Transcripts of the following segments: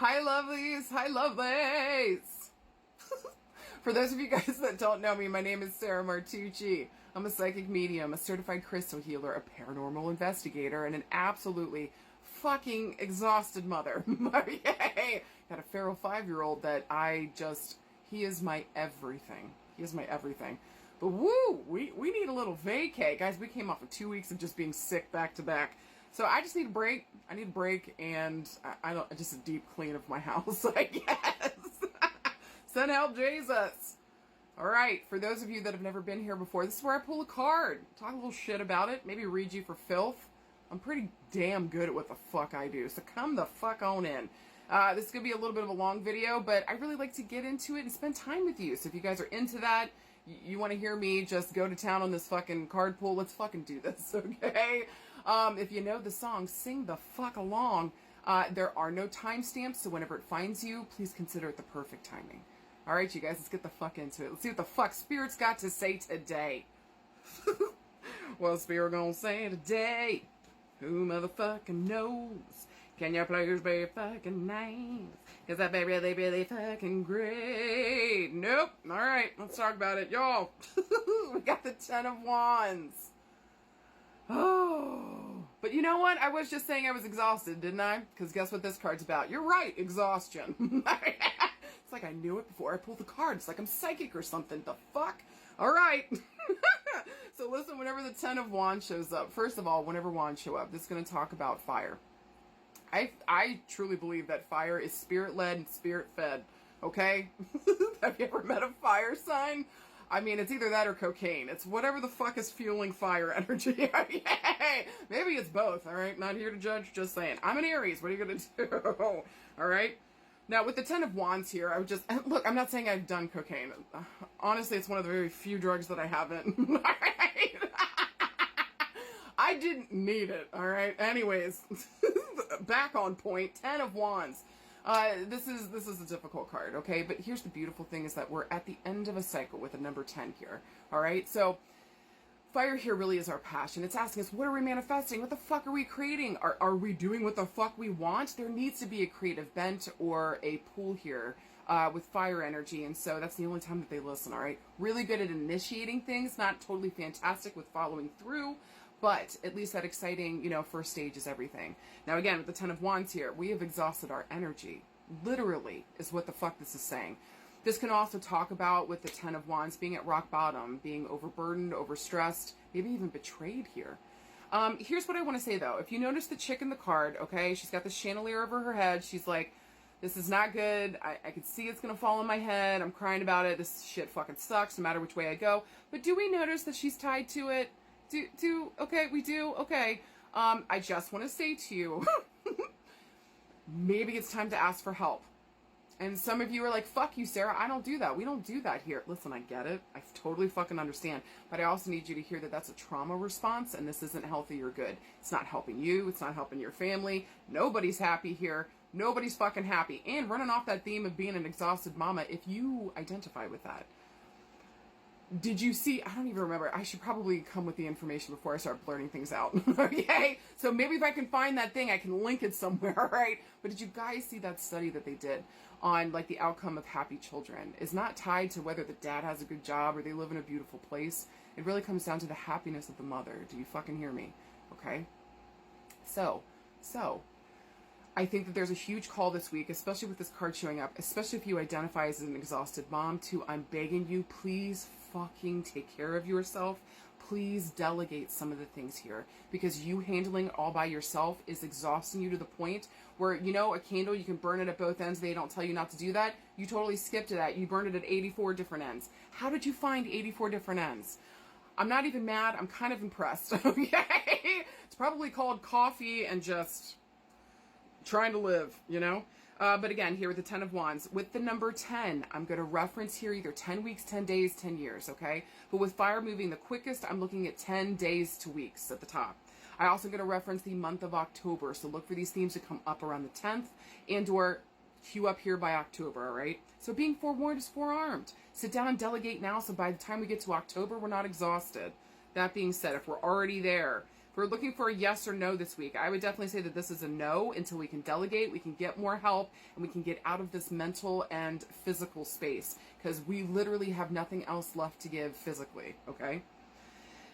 Hi, lovelies. Hi, lovelies. For those of you guys that don't know me, my name is Sarah Martucci. I'm a psychic medium, a certified crystal healer, a paranormal investigator, and an absolutely fucking exhausted mother. Yay! Got a feral 5-year-old that he is my everything. He is my everything. But woo, we need a little vacay. Guys, we came off of 2 weeks of just being sick back to back. So I just need a break. I need a break and just a deep clean of my house, I guess. Send help, Jesus. All right, for those of you that have never been here before, this is where I pull a card, talk a little shit about it, maybe read you for filth. I'm pretty damn good at what the fuck I do, so come the fuck on in. This is going to be a little bit of a long video, but I really like to get into it and spend time with you. So if you guys are into that, you want to hear me just go to town on this fucking card pull, let's fucking do this, okay? If you know the song, sing the fuck along. There are no timestamps, so whenever it finds you, please consider it the perfect timing. All right, you guys, let's get the fuck into it. Let's see what the fuck Spirit's got to say today. Well, Spirit gonna say today, who motherfucking knows? Can your players be fucking nice? Cause that be really, really fucking great. Nope. All right, let's talk about it. Y'all, we got the 10 of Wands. Oh, but you know what? I was just saying I was exhausted, didn't I? Because guess what this card's about? You're right, exhaustion. It's like I knew it before I pulled the card. It's like I'm psychic or something. The fuck? All right. So listen, whenever the 10 of Wands shows up, first of all, whenever Wands show up, this is going to talk about fire. I truly believe that fire is spirit-led and spirit-fed. Okay? Have you ever met a fire sign? I mean, it's either that or cocaine. It's whatever the fuck is fueling fire energy. Yay! Maybe it's both, all right? Not here to judge, just saying. I'm an Aries. What are you going to do? All right? Now, with the 10 of Wands here, I would just... Look, I'm not saying I've done cocaine. Honestly, it's one of the very few drugs that I haven't. All right? I didn't need it, all right? Anyways, back on point. 10 of Wands. This is a difficult card, okay? But here's the beautiful thing is that we're at the end of a cycle with a number 10 here, all right? So fire here really is our passion. It's asking us, what are we manifesting? What the fuck are we creating? Are we doing what the fuck we want? There needs to be a creative bent or a pull here with fire energy, and so that's the only time that they listen, all right? Really good at initiating things, not totally fantastic with following through, but at least that exciting, first stage is everything. Now again, with the 10 of Wands here, we have exhausted our energy. Literally is what the fuck this is saying. This can also talk about, with the 10 of Wands, being at rock bottom, being overburdened, overstressed, maybe even betrayed here. Here's what I want to say though. If you notice the chick in the card, okay, she's got the chandelier over her head. She's like, this is not good. I can see it's going to fall on my head. I'm crying about it. This shit fucking sucks no matter which way I go. But do we notice that she's tied to it? Okay, we do. Okay. I just want to say to you, maybe it's time to ask for help. And some of you are like, fuck you, Sarah. I don't do that. We don't do that here. Listen, I get it. I totally fucking understand. But I also need you to hear that that's a trauma response and this isn't healthy or good. It's not helping you. It's not helping your family. Nobody's happy here. Nobody's fucking happy. And running off that theme of being an exhausted mama, if you identify with that, did you see, I don't even remember, I should probably come with the information before I start blurting things out, okay? So maybe if I can find that thing, I can link it somewhere, right? But did you guys see that study that they did on, like, the outcome of happy children? Is not tied to whether the dad has a good job or they live in a beautiful place. It really comes down to the happiness of the mother. Do you fucking hear me? Okay? So, I think that there's a huge call this week, especially with this card showing up, especially if you identify as an exhausted mom, to, I'm begging you, please fucking take care of yourself. Please delegate some of the things here, because you handling it all by yourself is exhausting you to the point where, a candle, you can burn it at both ends. They don't tell you not to do that. You totally skipped that. You burned it at 84 different ends. How did you find 84 different ends? I'm not even mad. I'm kind of impressed. Okay? It's probably called coffee and just trying to live, But again, here with the 10 of Wands, with the number 10, I'm going to reference here either 10 weeks, 10 days, 10 years, okay? But with fire moving the quickest, I'm looking at 10 days to weeks at the top. I also going to reference the month of October, so look for these themes to come up around the 10th and or queue up here by October, all right? So being forewarned is forearmed. Sit down and delegate now, so by the time we get to October, we're not exhausted. That being said, if we're already there, If we're looking for a yes or no this week, I would definitely say that this is a no until we can delegate, we can get more help, and we can get out of this mental and physical space, because we literally have nothing else left to give physically, okay?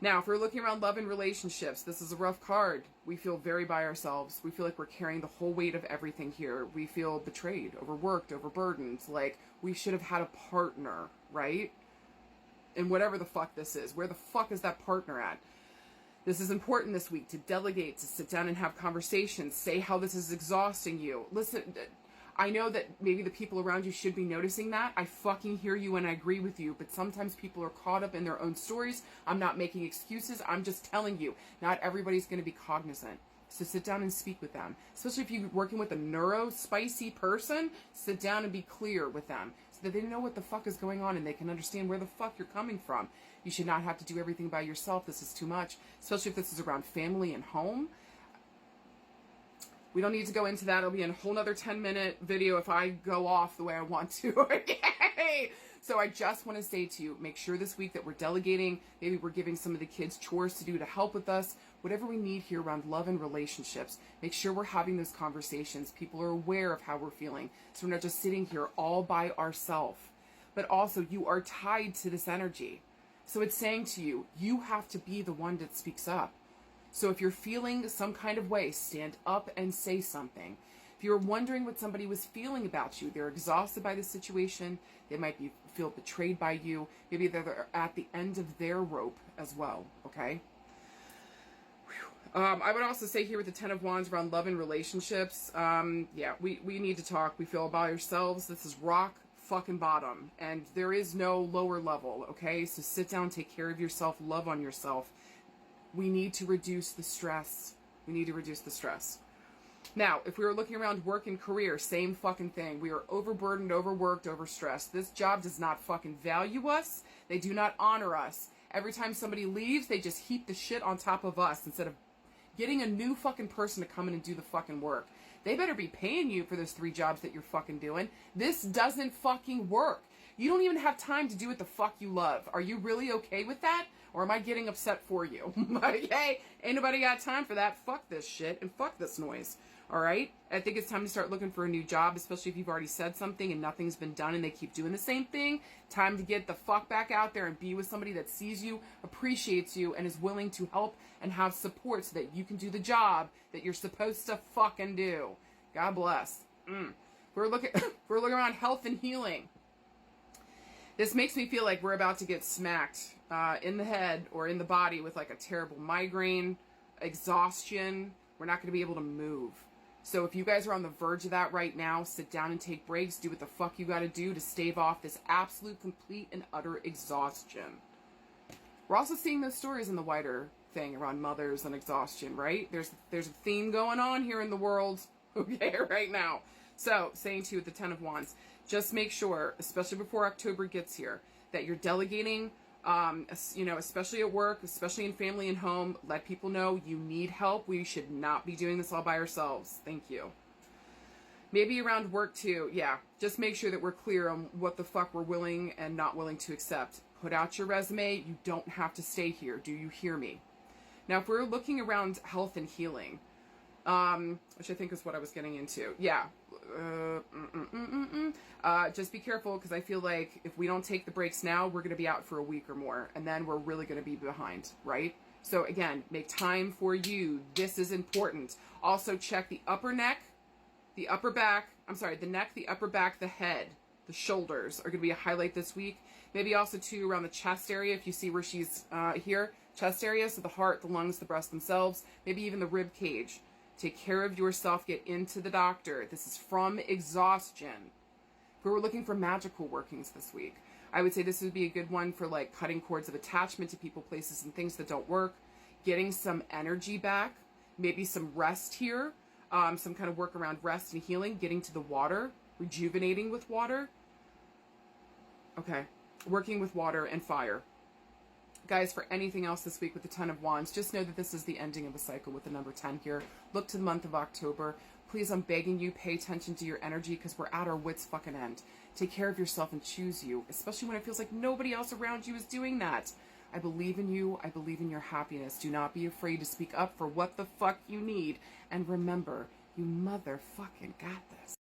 Now, if we're looking around love and relationships, this is a rough card. We feel very by ourselves. We feel like we're carrying the whole weight of everything here. We feel betrayed, overworked, overburdened, like we should have had a partner, right? And whatever the fuck this is, where the fuck is that partner at? This is important this week, to delegate, to sit down and have conversations, say how this is exhausting you. Listen, I know that maybe the people around you should be noticing that. I fucking hear you and I agree with you, but sometimes people are caught up in their own stories. I'm not making excuses. I'm just telling you, not everybody's going to be cognizant. So sit down and speak with them. Especially if you're working with a neuro-spicy person, sit down and be clear with them so that they know what the fuck is going on and they can understand where the fuck you're coming from. You should not have to do everything by yourself. This is too much, especially if this is around family and home. We don't need to go into that. It'll be a whole nother 10-minute video if I go off the way I want to. Okay. So I just want to say to you, make sure this week that we're delegating. Maybe we're giving some of the kids chores to do to help with us. Whatever we need here around love and relationships, make sure we're having those conversations. People are aware of how we're feeling. So we're not just sitting here all by ourselves. But also, you are tied to this energy. So it's saying to you, you have to be the one that speaks up. So if you're feeling some kind of way, stand up and say something. If you're wondering what somebody was feeling about you, they're exhausted by the situation, they might feel betrayed by you, maybe they're at the end of their rope as well, okay? I would also say here with the Ten of Wands around love and relationships, yeah, we need to talk. We feel by ourselves. This is rock fucking bottom, and there is no lower level, okay? So sit down, take care of yourself, love on yourself. We need to reduce the stress. We need to reduce the stress. Now, if we were looking around work and career, same fucking thing. We are overburdened, overworked, overstressed. This job does not fucking value us. They do not honor us. Every time somebody leaves, they just heap the shit on top of us instead of getting a new fucking person to come in and do the fucking work. They better be paying you for those 3 jobs that you're fucking doing. This doesn't fucking work. You don't even have time to do what the fuck you love. Are you really okay with that? Or am I getting upset for you? Okay, ain't nobody got time for that. Fuck this shit and fuck this noise. All right? I think it's time to start looking for a new job, especially if you've already said something and nothing's been done and they keep doing the same thing. Time to get the fuck back out there and be with somebody that sees you, appreciates you, and is willing to help and have support so that you can do the job that you're supposed to fucking do. God bless. We're looking around health and healing. This makes me feel like we're about to get smacked in the head or in the body with like a terrible migraine, exhaustion. We're not going to be able to move. So if you guys are on the verge of that right now, sit down and take breaks. Do what the fuck you got to do to stave off this absolute, complete, and utter exhaustion. We're also seeing those stories in the wider thing around mothers and exhaustion, right? There's a theme going on here in the world, okay, right now. So, saying to you with the Ten of Wands, just make sure, especially before October gets here, that you're delegating, you know, especially at work, especially in family and home. Let people know you need help. We should not be doing this all by ourselves. Thank you. Maybe around work too. Yeah, just make sure that we're clear on what the fuck we're willing and not willing to accept. Put out your resume. You don't have to stay here. Do you hear me? Now, if we're looking around health and healing, which I think is what I was getting into. Yeah. Just be careful, because I feel like if we don't take the breaks now, we're going to be out for a week or more, and then we're really going to be behind, right? So again, make time for you. This is important. Also check the upper neck, the upper back, the neck, the upper back, the head, the shoulders are going to be a highlight this week. Maybe also too around the chest area, if you see where she's here, chest area, so the heart, the lungs, the breast themselves, maybe even the rib cage. Take care of yourself. Get into the doctor. This is from exhaustion. If we were looking for magical workings this week, I would say this would be a good one for like cutting cords of attachment to people, places, and things that don't work. Getting some energy back. Maybe some rest here. Some kind of work around rest and healing. Getting to the water. Rejuvenating with water. Okay. Working with water and fire. Guys, for anything else this week with the Ten of Wands, just know that this is the ending of a cycle with the number 10 here. Look to the month of October. Please, I'm begging you, pay attention to your energy, because we're at our wits fucking end. Take care of yourself and choose you, especially when it feels like nobody else around you is doing that. I believe in you. I believe in your happiness. Do not be afraid to speak up for what the fuck you need. And remember, you motherfucking got this.